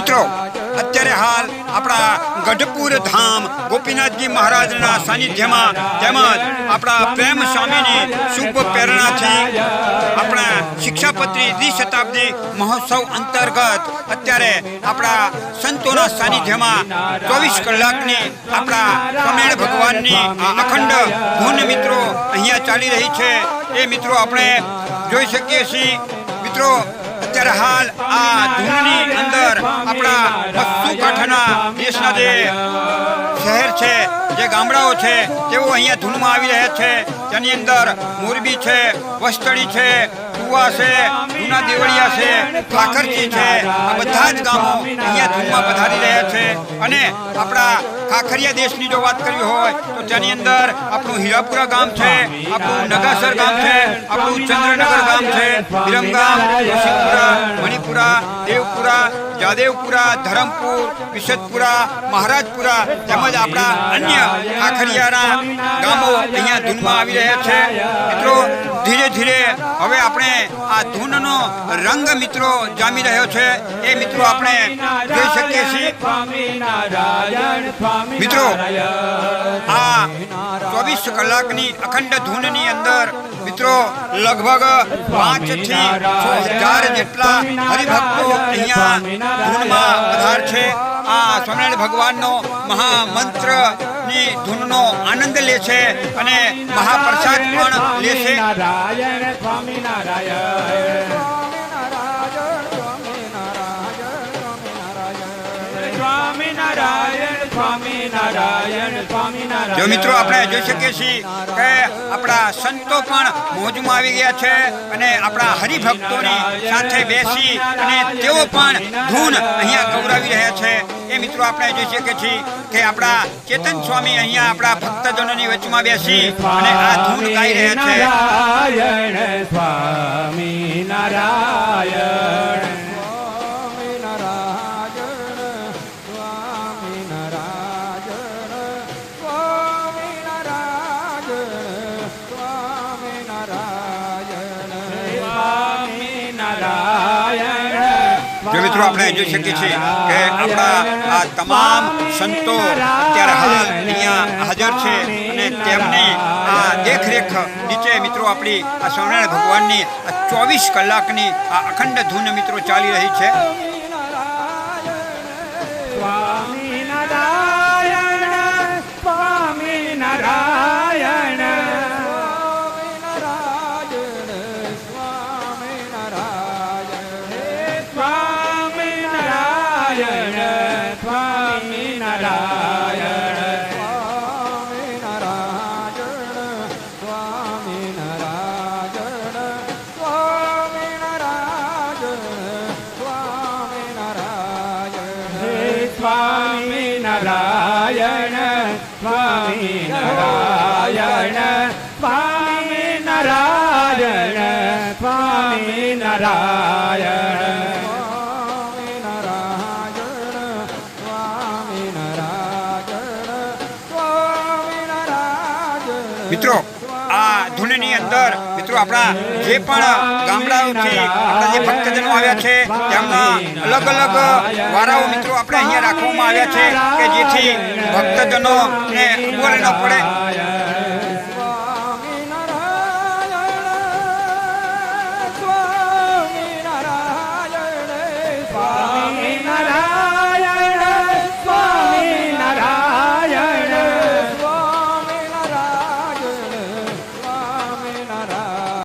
મિત્રો અત્યારે હાલ આપણા ગઢપુર ધામ ગોપીનાથજી મહારાજના સાનિધ્યમાં તેમજ આપણા પ્રેમ સ્વામીની શુભ પ્રેરણાથી આપણા શિક્ષાપત્રી દ્વિશતાબ્દી મહોત્સવ અંતર્ગત અત્યારે આપણા સંતોના સાનિધ્યમાં 24 કલાકની આપણા સ્વામિનારાયણ ભગવાનની અખંડ ધૂન મિત્રો અહીંયા ચાલી રહી છે। એ મિત્રો આપણે જોઈ શકીએ છીએ। મિત્રો અત્યારે હાલ આ ધૂનની અંદર આપણા પશ્ચિમ કાંઠાના દેશના જે શહેર છે, જે ગામડાઓ છે, તેઓ અહીંયા ધૂનમાં આવી રહ્યા છે। તેની અંદર મોરબી છે, વસ્તળી છે, ટુવા છે, જૂના દેવળિયા છે, ખાખરજી છે, આ બધા જ ગામો અહીંયા ધૂનમાં પધારી રહ્યા છે। અને આપણા ખાખરિયા દેશની જો વાત કરવી હોય તો તેની અંદર આપણું હીરાપુરા ગામ છે, આપણું નગાસર ગામ છે, આપણું ચંદ્રનગર ગામ છે, વિરમગામ, જોશીપુરા, મણિપુરા, દેવપુરા, જાદેવપુરા, ધરમપુર, વિશદપુરા, મહારાજપુરા તેમજ આપણા અન્ય ખાખરિયાના ગામો અહીંયા ધૂનમાં આવી રહ્યા છે। મિત્રો ધીરે ધીરે હવે આપણે આ ધૂનનો રંગ મિત્રો જામી રહ્યો છે, એ મિત્રો આપણે જોઈ શકીએ છીએ। મિત્રો આ 24 કલાકની અખંડ ધૂનની અંદર મિત્રો લગભગ 5 થી 6,000 જેટલા હરિભક્તો અહીંયા ધૂનમાં પધાર છે। આ સ્વામિનારાયણ ભગવાનનો મહામંત્રની ધૂનનો આનંદ લે છે અને મહાપ્રસાદ પણ લે છે। જો મિત્રો આપણે જોઈ શકીએ છીએ કે આપણા સંતો પણ મોજમાં આવી ગયા છે અને આપણા હરિભક્તોની સાથે બેસી અને તેઓ પણ ધૂન અહીંયા ગૌરવી રહ્યા છે। એ મિત્રો આપણે જોઈ શકીએ છીએ કે આપણા ચેતન સ્વામી અહીંયા આપણા ભક્તજનોની વચમાં બેસી અને આ ધૂન ગાઈ રહ્યા છે। સ્વામી નારાયણ જો મિત્રો આપણે જોઈ શકીએ છીએ કે આપણા આ તમામ સંતો અત્યારે હાલ અહીંયા હાજર છે અને તેમની આ દેખરેખ નીચે મિત્રો આપણી આ સ્વામિનારાયણ ભગવાનની આ 24 કલાકની આ અખંડ ધૂન મિત્રો ચાલી રહી છે। મિત્રો આ ધૂનની અંદર મિત્રો આપણા જે પણ ગામડાઓથી આપણા જે ભક્તજનો આવ્યા છે તેમના અલગ અલગ વારાઓ મિત્રો આપણે અહીંયા રાખવામાં આવ્યા છે કે જેથી ભક્તજનોને બોલ ન પડે।